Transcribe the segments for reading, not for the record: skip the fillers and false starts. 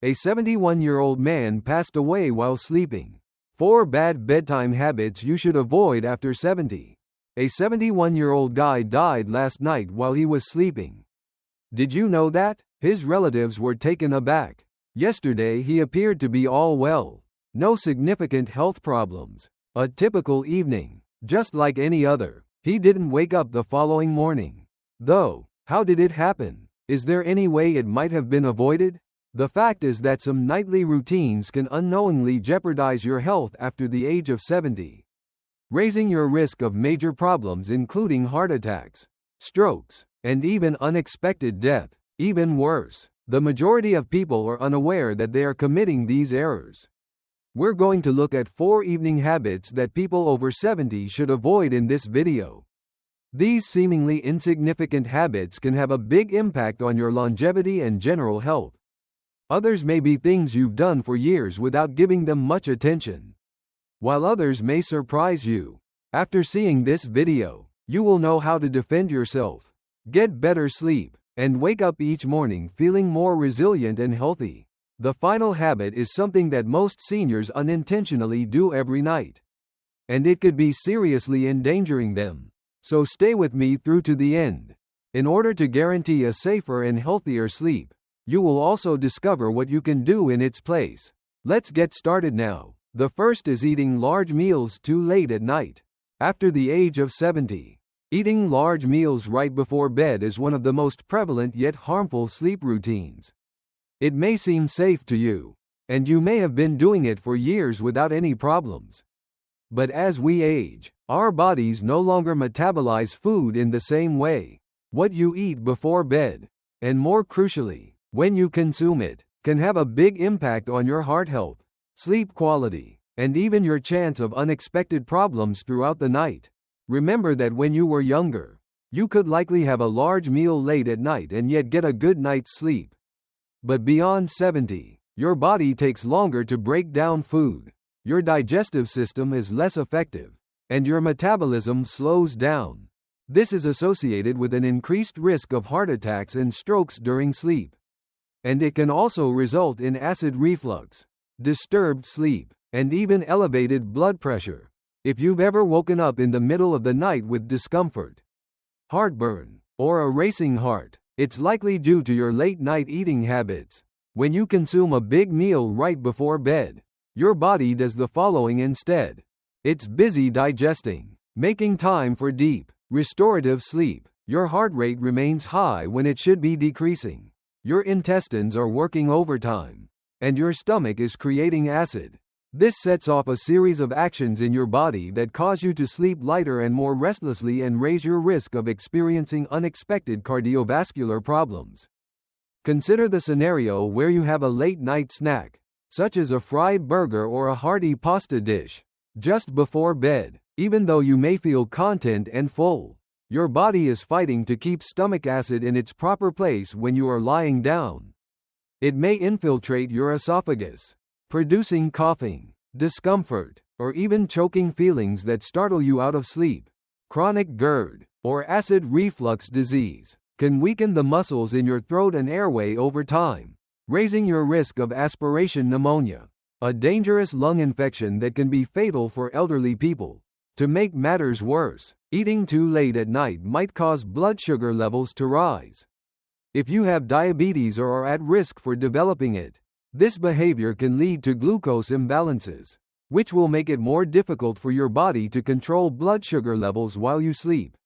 A 71-year-old man passed away while sleeping. 4 bad bedtime habits you should avoid after 70. A 71-year-old guy died last night while he was sleeping. Did you know that? His relatives were taken aback. Yesterday he appeared to be all well. No significant health problems. A typical evening. Just like any other. He didn't wake up the following morning. Though, how did it happen? Is there any way it might have been avoided? The fact is that some nightly routines can unknowingly jeopardize your health after the age of 70, raising your risk of major problems including heart attacks, strokes, and even unexpected death. Even worse, the majority of people are unaware that they are committing these errors. We're going to look at 4 evening habits that people over 70 should avoid in this video. These seemingly insignificant habits can have a big impact on your longevity and general health. Others may be things you've done for years without giving them much attention, while others may surprise you. After seeing this video, you will know how to defend yourself, get better sleep, and wake up each morning feeling more resilient and healthy. The final habit is something that most seniors unintentionally do every night, and it could be seriously endangering them. So stay with me through to the end. In order to guarantee a safer and healthier sleep, you will also discover what you can do in its place. Let's get started now. The first is eating large meals too late at night. After the age of 70, eating large meals right before bed is one of the most prevalent yet harmful sleep routines. It may seem safe to you, and you may have been doing it for years without any problems. But as we age, our bodies no longer metabolize food in the same way. What you eat before bed, and more crucially, when you consume it, can have a big impact on your heart health, sleep quality, and even your chance of unexpected problems throughout the night. Remember that when you were younger, you could likely have a large meal late at night and yet get a good night's sleep. But beyond 70, your body takes longer to break down food, your digestive system is less effective, and your metabolism slows down. This is associated with an increased risk of heart attacks and strokes during sleep. And it can also result in acid reflux, disturbed sleep, and even elevated blood pressure. If you've ever woken up in the middle of the night with discomfort, heartburn, or a racing heart, it's likely due to your late-night eating habits. When you consume a big meal right before bed, your body does the following instead. It's busy digesting, making time for deep, restorative sleep. Your heart rate remains high when it should be decreasing. Your intestines are working overtime, and your stomach is creating acid. This sets off a series of actions in your body that cause you to sleep lighter and more restlessly and raise your risk of experiencing unexpected cardiovascular problems. Consider the scenario where you have a late-night snack, such as a fried burger or a hearty pasta dish, just before bed. Even though you may feel content and full, your body is fighting to keep stomach acid in its proper place when you are lying down. It may infiltrate your esophagus, producing coughing, discomfort, or even choking feelings that startle you out of sleep. Chronic GERD, or acid reflux disease, can weaken the muscles in your throat and airway over time, raising your risk of aspiration pneumonia, a dangerous lung infection that can be fatal for elderly people. To make matters worse, eating too late at night might cause blood sugar levels to rise. If you have diabetes or are at risk for developing it, this behavior can lead to glucose imbalances, which will make it more difficult for your body to control blood sugar levels while you sleep.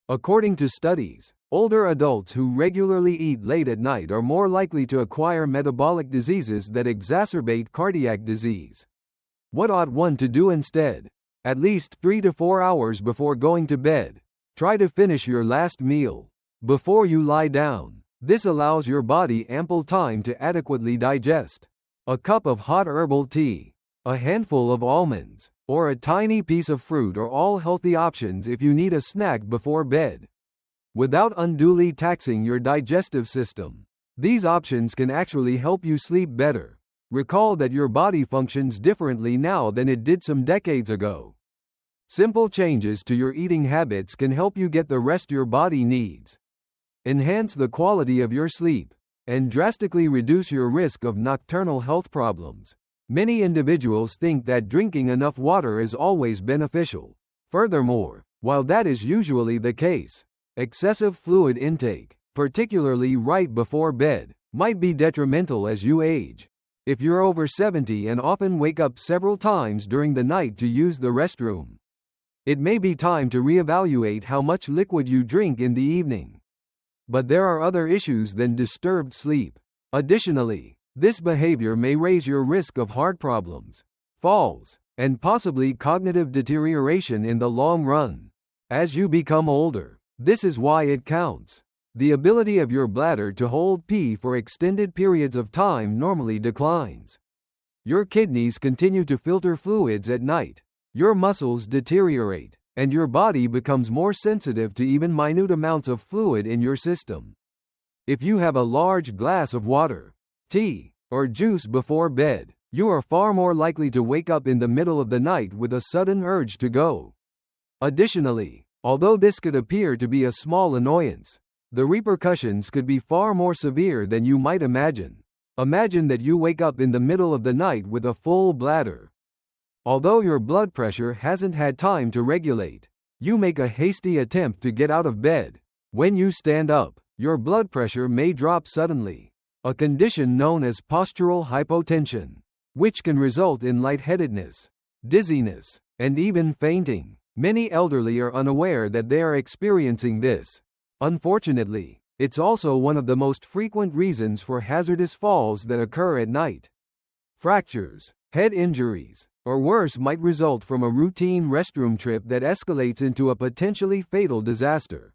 According to studies, older adults who regularly eat late at night are more likely to acquire metabolic diseases that exacerbate cardiac disease. What ought one to do instead? At least 3 to 4 hours before going to bed, try to finish your last meal before you lie down. This allows your body ample time to adequately digest. A cup of hot herbal tea, a handful of almonds, or a tiny piece of fruit are all healthy options if you need a snack before bed, without unduly taxing your digestive system. These options can actually help you sleep better. Recall that your body functions differently now than it did some decades ago. Simple changes to your eating habits can help you get the rest your body needs, enhance the quality of your sleep, and drastically reduce your risk of nocturnal health problems. Many individuals think that drinking enough water is always beneficial. Furthermore, while that is usually the case, excessive fluid intake, particularly right before bed, might be detrimental as you age. If you're over 70 and often wake up several times during the night to use the restroom, it may be time to reevaluate how much liquid you drink in the evening. But there are other issues than disturbed sleep. Additionally, this behavior may raise your risk of heart problems, falls, and possibly cognitive deterioration in the long run. As you become older, this is why it counts. The ability of your bladder to hold pee for extended periods of time normally declines. Your kidneys continue to filter fluids at night. Your muscles deteriorate, and your body becomes more sensitive to even minute amounts of fluid in your system. If you have a large glass of water, tea, or juice before bed, you are far more likely to wake up in the middle of the night with a sudden urge to go. Additionally, although this could appear to be a small annoyance, the repercussions could be far more severe than you might imagine. Imagine that you wake up in the middle of the night with a full bladder. Although your blood pressure hasn't had time to regulate, you make a hasty attempt to get out of bed. When you stand up, your blood pressure may drop suddenly, a condition known as postural hypotension, which can result in lightheadedness, dizziness, and even fainting. Many elderly are unaware that they are experiencing this. Unfortunately, it's also one of the most frequent reasons for hazardous falls that occur at night. Fractures, head injuries, or worse might result from a routine restroom trip that escalates into a potentially fatal disaster.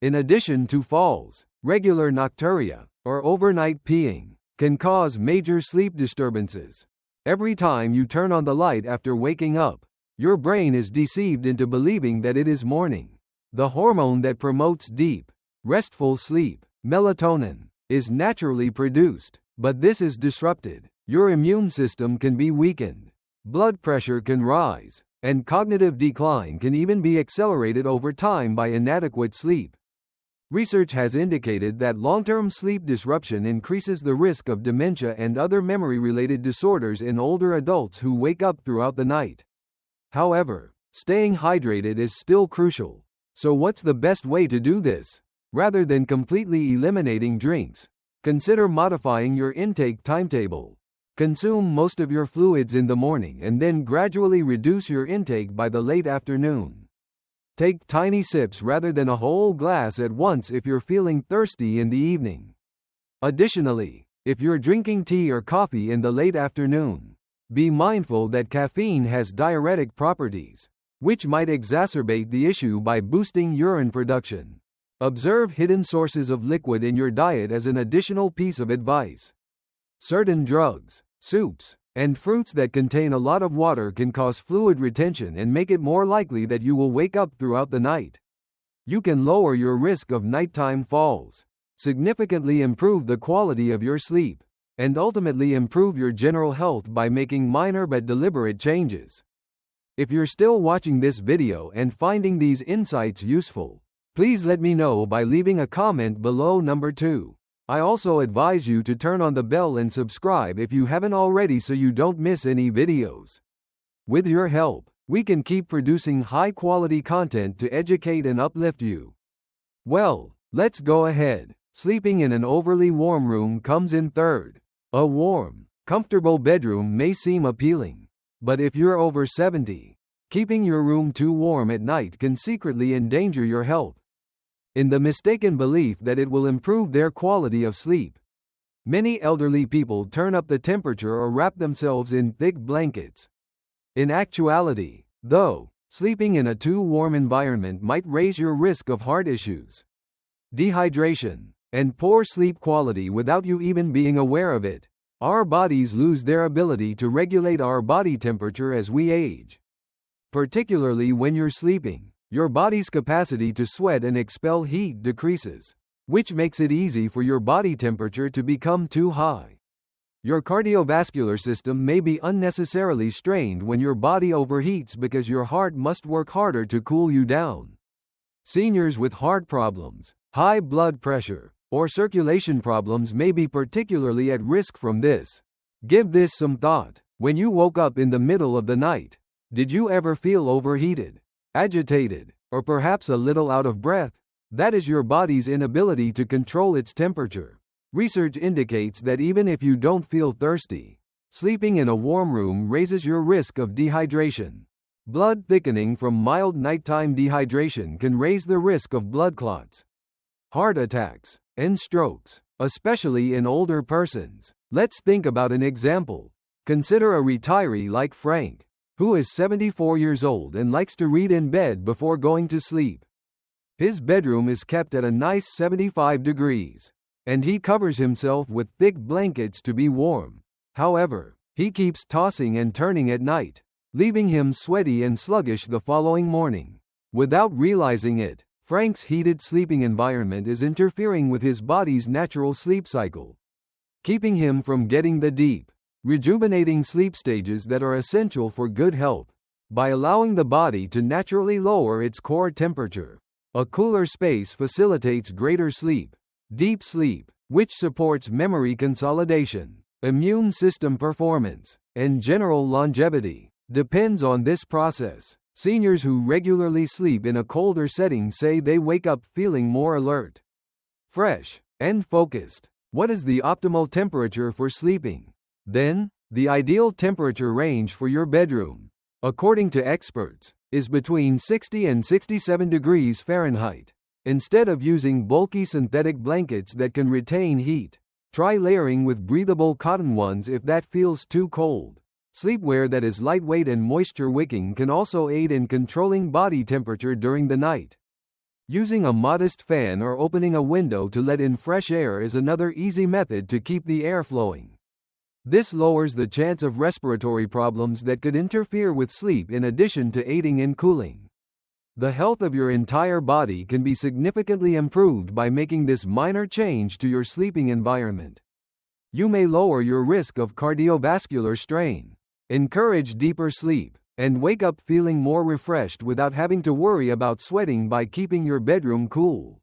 In addition to falls, regular nocturia, or overnight peeing, can cause major sleep disturbances. Every time you turn on the light after waking up, your brain is deceived into believing that it is morning. The hormone that promotes deep, restful sleep, melatonin, is naturally produced, but this is disrupted. Your immune system can be weakened, blood pressure can rise, and cognitive decline can even be accelerated over time by inadequate sleep. Research has indicated that long-term sleep disruption increases the risk of dementia and other memory-related disorders in older adults who wake up throughout the night. However, staying hydrated is still crucial. So what's the best way to do this? Rather than completely eliminating drinks, consider modifying your intake timetable. Consume most of your fluids in the morning and then gradually reduce your intake by the late afternoon. Take tiny sips rather than a whole glass at once if you're feeling thirsty in the evening. Additionally, if you're drinking tea or coffee in the late afternoon, be mindful that caffeine has diuretic properties, which might exacerbate the issue by boosting urine production. Observe hidden sources of liquid in your diet as an additional piece of advice. Certain drugs, soups, and fruits that contain a lot of water can cause fluid retention and make it more likely that you will wake up throughout the night. You can lower your risk of nighttime falls, significantly improve the quality of your sleep, and ultimately improve your general health by making minor but deliberate changes. If you're still watching this video and finding these insights useful, please let me know by leaving a comment below. Number 2. I also advise you to turn on the bell and subscribe if you haven't already so you don't miss any videos. With your help, we can keep producing high-quality content to educate and uplift you. Well, let's go ahead. Sleeping in an overly warm room comes in third. A warm, comfortable bedroom may seem appealing, but if you're over 70, keeping your room too warm at night can secretly endanger your health. In the mistaken belief that it will improve their quality of sleep, many elderly people turn up the temperature or wrap themselves in thick blankets. In actuality, though, sleeping in a too warm environment might raise your risk of heart issues, dehydration, and poor sleep quality without you even being aware of it. Our bodies lose their ability to regulate our body temperature as we age. Particularly when you're sleeping, your body's capacity to sweat and expel heat decreases, which makes it easy for your body temperature to become too high. Your cardiovascular system may be unnecessarily strained when your body overheats because your heart must work harder to cool you down. Seniors with heart problems, high blood pressure, or circulation problems may be particularly at risk from this. Give this some thought. When you woke up in the middle of the night, did you ever feel overheated, agitated, or perhaps a little out of breath? That is your body's inability to control its temperature. Research indicates that even if you don't feel thirsty, sleeping in a warm room raises your risk of dehydration. Blood thickening from mild nighttime dehydration can raise the risk of blood clots, heart attacks, and strokes, especially in older persons. Let's think about an example. Consider a retiree like Frank, who is 74 years old and likes to read in bed before going to sleep. His bedroom is kept at a nice 75 degrees, and he covers himself with thick blankets to be warm. However, he keeps tossing and turning at night, leaving him sweaty and sluggish the following morning. Without realizing it, Frank's heated sleeping environment is interfering with his body's natural sleep cycle, keeping him from getting the deep, rejuvenating sleep stages that are essential for good health. By allowing the body to naturally lower its core temperature, a cooler space facilitates greater sleep. Deep sleep, which supports memory consolidation, immune system performance, and general longevity, depends on this process. Seniors who regularly sleep in a colder setting say they wake up feeling more alert, fresh, and focused. What is the optimal temperature for sleeping? Then, the ideal temperature range for your bedroom, according to experts, is between 60 and 67 degrees Fahrenheit. Instead of using bulky synthetic blankets that can retain heat, try layering with breathable cotton ones if that feels too cold. Sleepwear that is lightweight and moisture-wicking can also aid in controlling body temperature during the night. Using a modest fan or opening a window to let in fresh air is another easy method to keep the air flowing. This lowers the chance of respiratory problems that could interfere with sleep in addition to aiding in cooling. The health of your entire body can be significantly improved by making this minor change to your sleeping environment. You may lower your risk of cardiovascular strain, encourage deeper sleep, and wake up feeling more refreshed without having to worry about sweating by keeping your bedroom cool.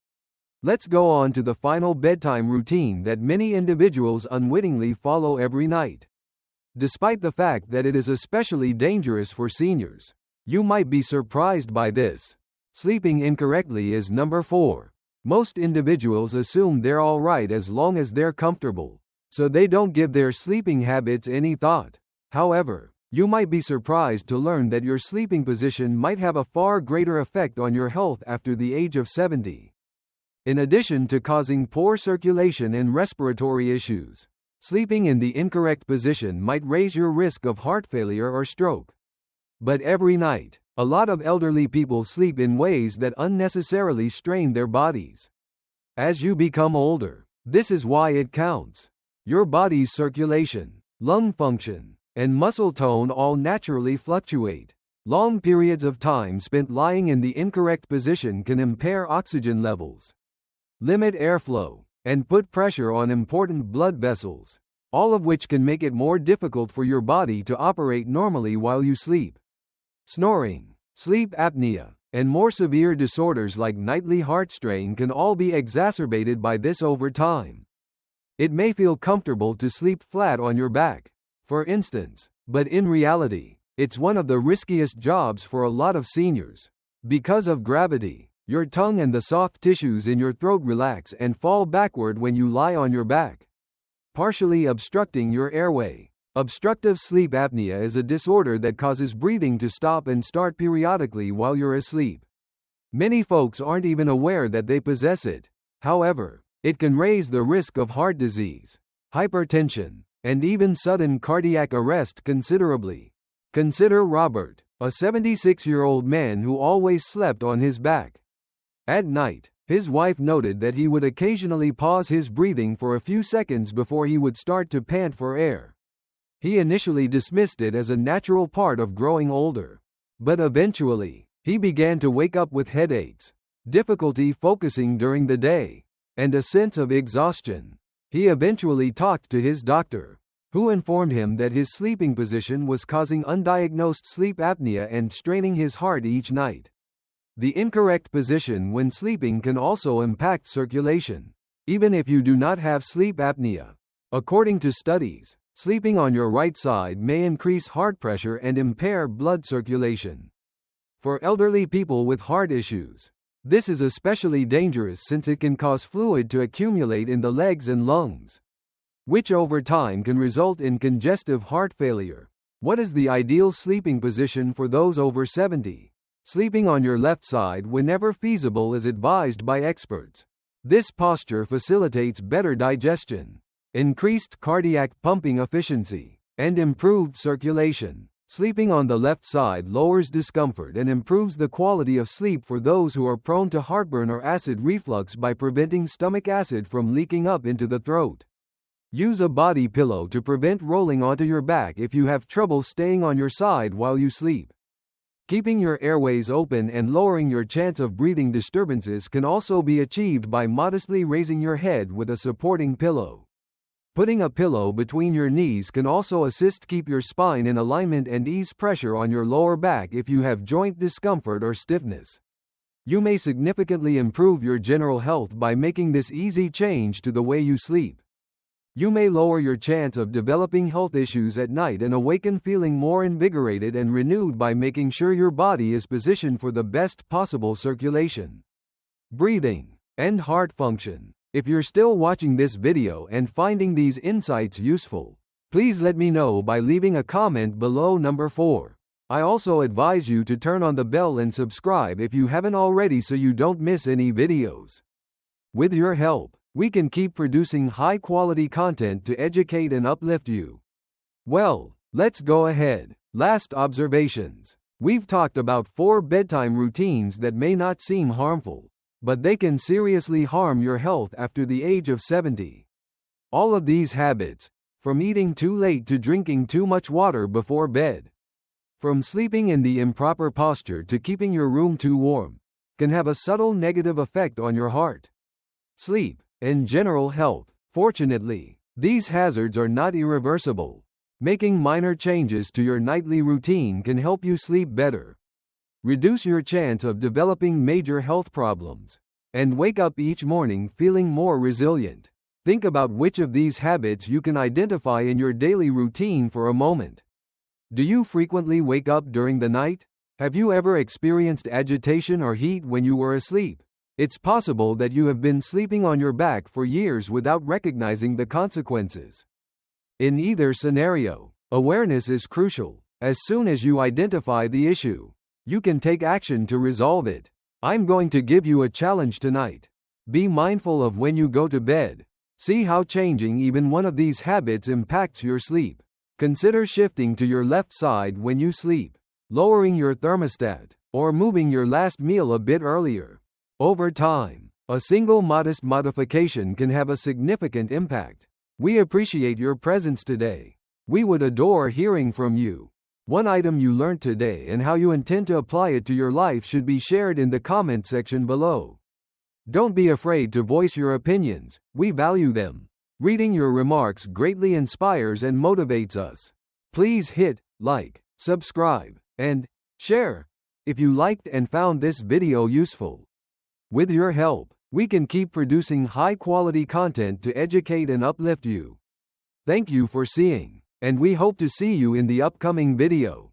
Let's go on to the final bedtime routine that many individuals unwittingly follow every night. Despite the fact that it is especially dangerous for seniors, you might be surprised by this. Sleeping incorrectly is number 4. Most individuals assume they're all right as long as they're comfortable, so they don't give their sleeping habits any thought. However, you might be surprised to learn that your sleeping position might have a far greater effect on your health after the age of 70. In addition to causing poor circulation and respiratory issues, sleeping in the incorrect position might raise your risk of heart failure or stroke. But every night, a lot of elderly people sleep in ways that unnecessarily strain their bodies. As you become older, this is why it counts. Your body's circulation, lung function, and muscle tone all naturally fluctuate. Long periods of time spent lying in the incorrect position can impair oxygen levels, limit airflow, and put pressure on important blood vessels, all of which can make it more difficult for your body to operate normally while you sleep. Snoring, sleep apnea, and more severe disorders like nightly heart strain can all be exacerbated by this over time. It may feel comfortable to sleep flat on your back, for instance, but in reality, it's one of the riskiest jobs for a lot of seniors. Because of gravity, your tongue and the soft tissues in your throat relax and fall backward when you lie on your back, partially obstructing your airway. Obstructive sleep apnea is a disorder that causes breathing to stop and start periodically while you're asleep. Many folks aren't even aware that they possess it. However, it can raise the risk of heart disease, hypertension, and even sudden cardiac arrest considerably. Consider Robert, a 76-year-old man who always slept on his back. At night, his wife noted that he would occasionally pause his breathing for a few seconds before he would start to pant for air. He initially dismissed it as a natural part of growing older, but eventually, he began to wake up with headaches, difficulty focusing during the day, and a sense of exhaustion. He eventually talked to his doctor, who informed him that his sleeping position was causing undiagnosed sleep apnea and straining his heart each night. The incorrect position when sleeping can also impact circulation. even if you do not have sleep apnea. According to studies, sleeping on your right side may increase heart pressure and impair blood circulation. For elderly people with heart issues, this is especially dangerous since it can cause fluid to accumulate in the legs and lungs, which over time can result in congestive heart failure. What is the ideal sleeping position for those over 70? Sleeping on your left side whenever feasible is advised by experts. This posture facilitates better digestion, increased cardiac pumping efficiency, and improved circulation. Sleeping on the left side lowers discomfort and improves the quality of sleep for those who are prone to heartburn or acid reflux by preventing stomach acid from leaking up into the throat. Use a body pillow to prevent rolling onto your back if you have trouble staying on your side while you sleep. Keeping your airways open and lowering your chance of breathing disturbances can also be achieved by modestly raising your head with a supporting pillow. Putting a pillow between your knees can also assist keep your spine in alignment and ease pressure on your lower back if you have joint discomfort or stiffness. You may significantly improve your general health by making this easy change to the way you sleep. You may lower your chance of developing health issues at night and awaken feeling more invigorated and renewed by making sure your body is positioned for the best possible circulation, breathing, and heart function. If you're still watching this video and finding these insights useful, please let me know by leaving a comment below. Number 4. I also advise you to turn on the bell and subscribe if you haven't already so you don't miss any videos. With your help, we can keep producing high-quality content to educate and uplift you. Well, let's go ahead. Last observations. We've talked about 4 bedtime routines that may not seem harmful, but they can seriously harm your health after the age of 70. All of these habits, from eating too late to drinking too much water before bed, from sleeping in the improper posture to keeping your room too warm, can have a subtle negative effect on your heart, sleep, and general health. Fortunately, these hazards are not irreversible. Making minor changes to your nightly routine can help you sleep better, reduce your chance of developing major health problems, and wake up each morning feeling more resilient. Think about which of these habits you can identify in your daily routine for a moment. Do you frequently wake up during the night? Have you ever experienced agitation or heat when you were asleep? It's possible that you have been sleeping on your back for years without recognizing the consequences. In either scenario, awareness is crucial. As soon as you identify the issue, you can take action to resolve it. I'm going to give you a challenge tonight. Be mindful of when you go to bed. See how changing even one of these habits impacts your sleep. Consider shifting to your left side when you sleep, lowering your thermostat, or moving your last meal a bit earlier. Over time, a single modest modification can have a significant impact. We appreciate your presence today. We would adore hearing from you. One item you learned today and how you intend to apply it to your life should be shared in the comment section below. Don't be afraid to voice your opinions, we value them. Reading your remarks greatly inspires and motivates us. Please hit like, subscribe, and share if you liked and found this video useful. With your help, we can keep producing high-quality content to educate and uplift you. Thank you for seeing, and we hope to see you in the upcoming video.